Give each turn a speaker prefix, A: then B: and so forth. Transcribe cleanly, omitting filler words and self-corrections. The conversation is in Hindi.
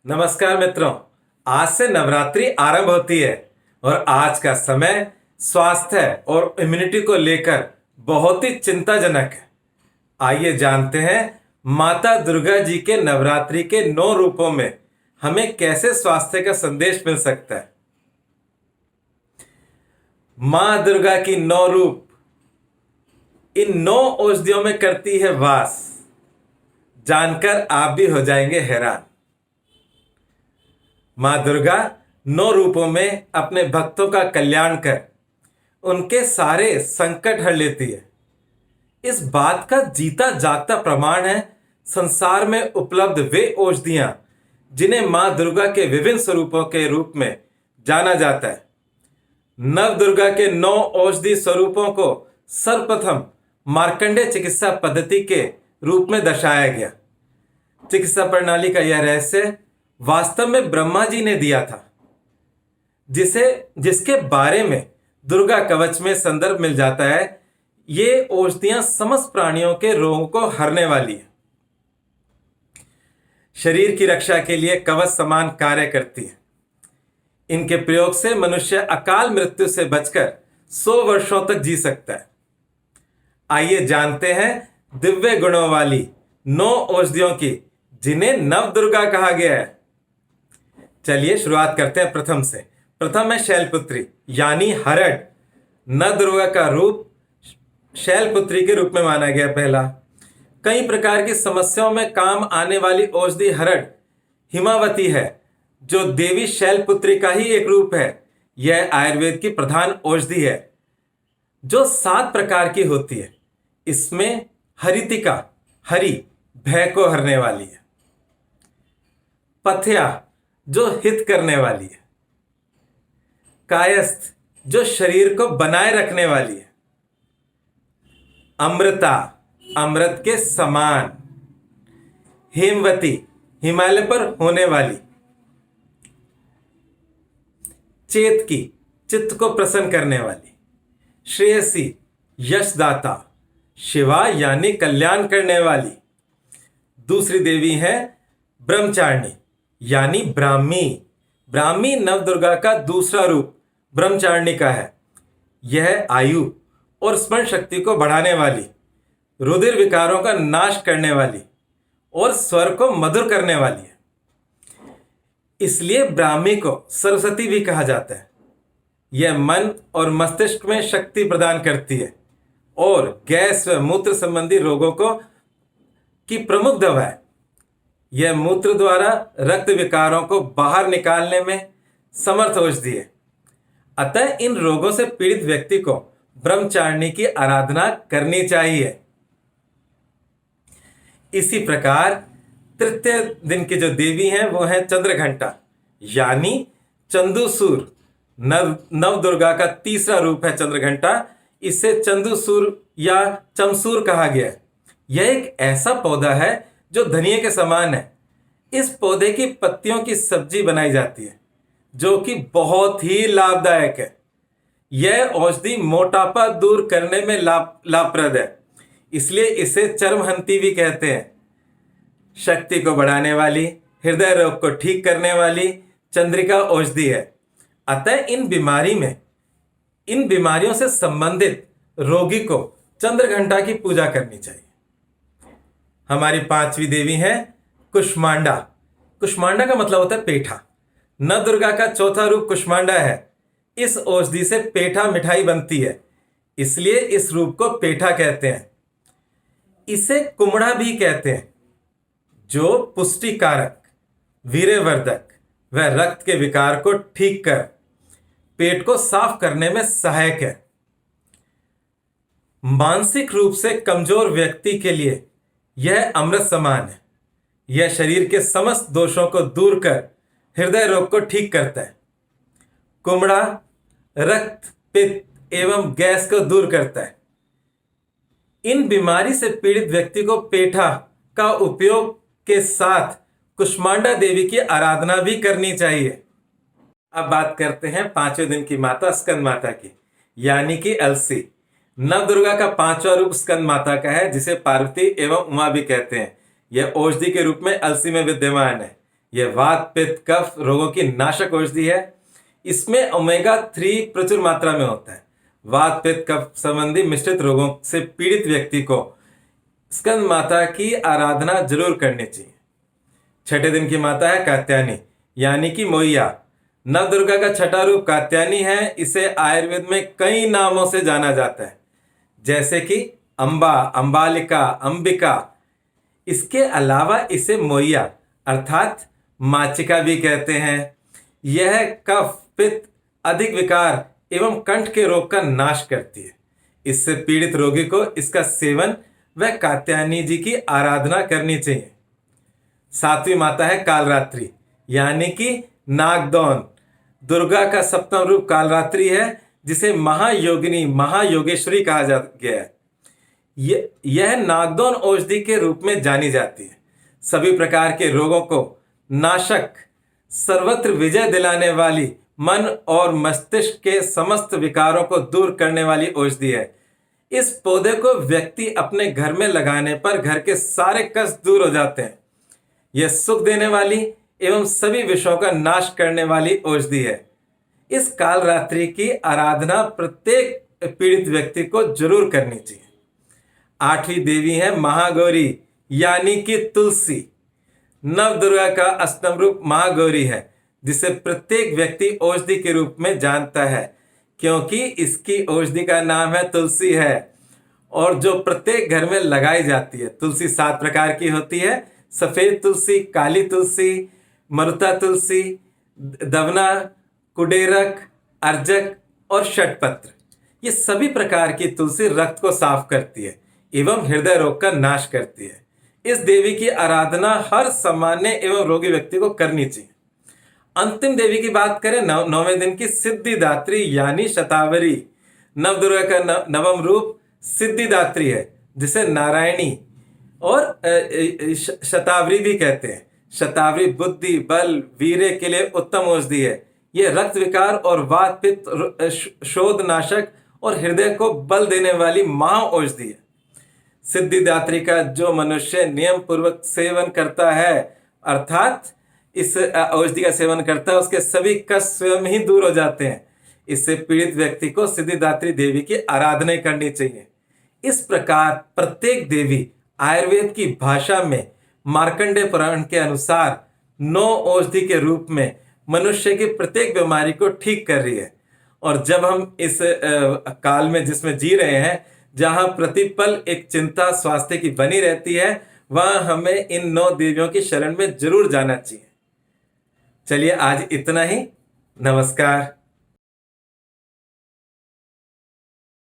A: नमस्कार मित्रों। आज से नवरात्रि आरंभ होती है और आज का समय स्वास्थ्य और इम्यूनिटी को लेकर बहुत ही चिंताजनक है। आइए जानते हैं माता दुर्गा जी के नवरात्रि के 9 रूपों में हमें कैसे स्वास्थ्य का संदेश मिल सकता है। मां दुर्गा की 9 रूप इन 9 औषधियों में करती है वास। जानकर आप भी हो जाएंगे हैरान। मां दुर्गा 9 रूपों में अपने भक्तों का कल्याण कर उनके सारे संकट हर लेती है। इस बात का जीता जागता प्रमाण है संसार में उपलब्ध वे औषधियां जिन्हें मां दुर्गा के विभिन्न स्वरूपों के रूप में जाना जाता है। नव दुर्गा के 9 औषधि स्वरूपों को सर्वप्रथम मार्कंडेय चिकित्सा पद्धति के रूप में दर्शाया गया। चिकित्सा प्रणाली का यह रहस्य वास्तव में ब्रह्मा जी ने दिया था, जिसके बारे में दुर्गा कवच में संदर्भ मिल जाता है। ये औषधियां समस्त प्राणियों के रोगों को हरने वाली है, शरीर की रक्षा के लिए कवच समान कार्य करती है। इनके प्रयोग से मनुष्य अकाल मृत्यु से बचकर 100 वर्षों तक जी सकता है। आइए जानते हैं दिव्य गुणों वाली 9 औषधियों की जिन्हें नव दुर्गा कहा गया है। चलिए शुरुआत करते हैं प्रथम से। प्रथम है शैलपुत्री यानी हरड़। नव दुर्गा का रूप शैलपुत्री के रूप में माना गया पहला। कई प्रकार की समस्याओं में काम आने वाली औषधि हरड़ हिमावती है, जो देवी शैलपुत्री का ही एक रूप है। यह आयुर्वेद की प्रधान औषधि है जो 7 प्रकार की होती है। इसमें हरितिका हरि भय को हरने वाली है, पथ्या जो हित करने वाली है, कायस्थ जो शरीर को बनाए रखने वाली है, अमृता अमृत के समान, हेमवती हिमालय पर होने वाली, चेतकी चित्त को प्रसन्न करने वाली, श्रेयसी यशदाता, शिवा यानी कल्याण करने वाली। दूसरी देवी है ब्रह्मचारिणी यानी ब्राह्मी। ब्राह्मी नव दुर्गा का दूसरा रूप ब्रह्मचारिणी का है। यह आयु और स्मरण शक्ति को बढ़ाने वाली, रुधिर विकारों का नाश करने वाली और स्वर को मधुर करने वाली है। इसलिए ब्राह्मी को सरस्वती भी कहा जाता है। यह मन और मस्तिष्क में शक्ति प्रदान करती है और गैस व मूत्र संबंधी रोगों की प्रमुख दवा है। यह मूत्र द्वारा रक्त विकारों को बाहर निकालने में समर्थ औषधि है। अतः इन रोगों से पीड़ित व्यक्ति को ब्रह्मचारिणी की आराधना करनी चाहिए। इसी प्रकार तृतीय दिन की जो देवी हैं वो है चंद्रघंटा यानी चंदूसूर। नव दुर्गा का तीसरा रूप है चंद्रघंटा। इसे चंदूसूर या चमसूर कहा गया है। यह एक ऐसा पौधा है जो धनिये के समान है। इस पौधे की पत्तियों की सब्जी बनाई जाती है जो कि बहुत ही लाभदायक है। यह औषधि मोटापा दूर करने में लाभप्रद है, इसलिए इसे चर्महंती भी कहते हैं। शक्ति को बढ़ाने वाली, हृदय रोग को ठीक करने वाली चंद्रिका औषधि है। अतः इन बीमारियों से संबंधित रोगी को चंद्रघंटा की पूजा करनी चाहिए। हमारी 5वीं देवी है कुष्मांडा। कुष्मांडा का मतलब होता है पेठा। नव दुर्गा का चौथा रूप कुष्मांडा है। इस औषधि से पेठा मिठाई बनती है, इसलिए इस रूप को पेठा कहते हैं। इसे कुमड़ा भी कहते हैं, जो पुष्टिकारक, वीर्यवर्धक व रक्त के विकार को ठीक कर पेट को साफ करने में सहायक है। मानसिक रूप से कमजोर व्यक्ति के लिए यह अमृत समान है। यह शरीर के समस्त दोषों को दूर कर हृदय रोग को ठीक करता है। कुमड़ा रक्त, पित्त एवं गैस को दूर करता है। इन बीमारी से पीड़ित व्यक्ति को पेठा का उपयोग के साथ कुष्मांडा देवी की आराधना भी करनी चाहिए। अब बात करते हैं 5वें दिन की माता स्कंद माता की यानी कि अलसी। नव दुर्गा का 5वां रूप स्कंद माता का है, जिसे पार्वती एवं उमा भी कहते हैं। यह औषधि के रूप में अलसी में विद्यमान है। यह वात पित्त कफ रोगों की नाशक औषधि है। इसमें ओमेगा 3 प्रचुर मात्रा में होता है। वात पित्त कफ संबंधी मिश्रित रोगों से पीड़ित व्यक्ति को स्कंद माता की आराधना जरूर करनी चाहिए। छठे दिन की माता है कात्यायनी यानी कि मोइया। नवदुर्गा का छठा रूप कात्यायनी है। इसे आयुर्वेद में कई नामों से जाना जाता है, जैसे कि अंबा, अंबालिका, अंबिका। इसके अलावा इसे मोइया अर्थात माचिका भी कहते हैं। यह कफ पित्त अधिक विकार एवं कंठ के रोग का नाश करती है। इससे पीड़ित रोगी को इसका सेवन व कात्यायनी जी की आराधना करनी चाहिए। सातवीं माता है कालरात्रि यानी कि नागदौन। दुर्गा का सप्तम रूप कालरात्रि है, जिसे महायोगिनी महायोगेश्वरी कहा जा गया है। यह नागदौन औषधि के रूप में जानी जाती है। सभी प्रकार के रोगों को नाशक, सर्वत्र विजय दिलाने वाली, मन और मस्तिष्क के समस्त विकारों को दूर करने वाली औषधि है। इस पौधे को व्यक्ति अपने घर में लगाने पर घर के सारे कष्ट दूर हो जाते हैं। यह सुख देने वाली एवं सभी विषयों का नाश करने वाली औषधि है। इस कालरात्रि की आराधना प्रत्येक पीड़ित व्यक्ति को जरूर करनी चाहिए। आठवीं देवी है महागौरी यानी कि तुलसी। नवदुर्गा का अष्टम रूप महागौरी है, जिसे प्रत्येक व्यक्ति औषधि के रूप में जानता है, क्योंकि इसकी औषधि का नाम है तुलसी है और जो प्रत्येक घर में लगाई जाती है। तुलसी 7 प्रकार की होती है: सफेद तुलसी, काली तुलसी, मरुता तुलसी, दवना, कुडेरक, अर्जक और षटपत्र। ये सभी प्रकार की तुलसी रक्त को साफ करती है एवं हृदय रोग का नाश करती है। इस देवी की आराधना हर सामान्य एवं रोगी व्यक्ति को करनी चाहिए। अंतिम देवी की बात करें, नौवें दिन की सिद्धिदात्री यानी शतावरी। नवदुर्गा का नवम रूप सिद्धिदात्री है, जिसे नारायणी और शतावरी भी कहते हैं। शतावरी बुद्धि, बल, वीर्य के लिए उत्तम औषधि है। यह रक्त विकार और वात पित्त शोध नाशक और हृदय को बल देने वाली महा औषधि है। सिद्धिदात्री का जो मनुष्य नियम पूर्वक सेवन करता है, अर्थात इस औषधि का सेवन करता है, उसके सभी कष्ट स्वयं ही दूर हो जाते हैं। इससे पीड़ित व्यक्ति को सिद्धिदात्री देवी की आराधना करनी चाहिए। इस प्रकार प्रत्येक देवी आयुर्वेद की भाषा में मार्कंडेय पुराण के अनुसार 9 औषधि के रूप में मनुष्य की प्रत्येक बीमारी को ठीक कर रही है। और जब हम इस काल में जिसमें जी रहे हैं, जहां प्रतिपल एक चिंता स्वास्थ्य की बनी रहती है, वहां हमें इन 9 देवियों की शरण में जरूर जाना चाहिए। चलिए आज इतना ही। नमस्कार।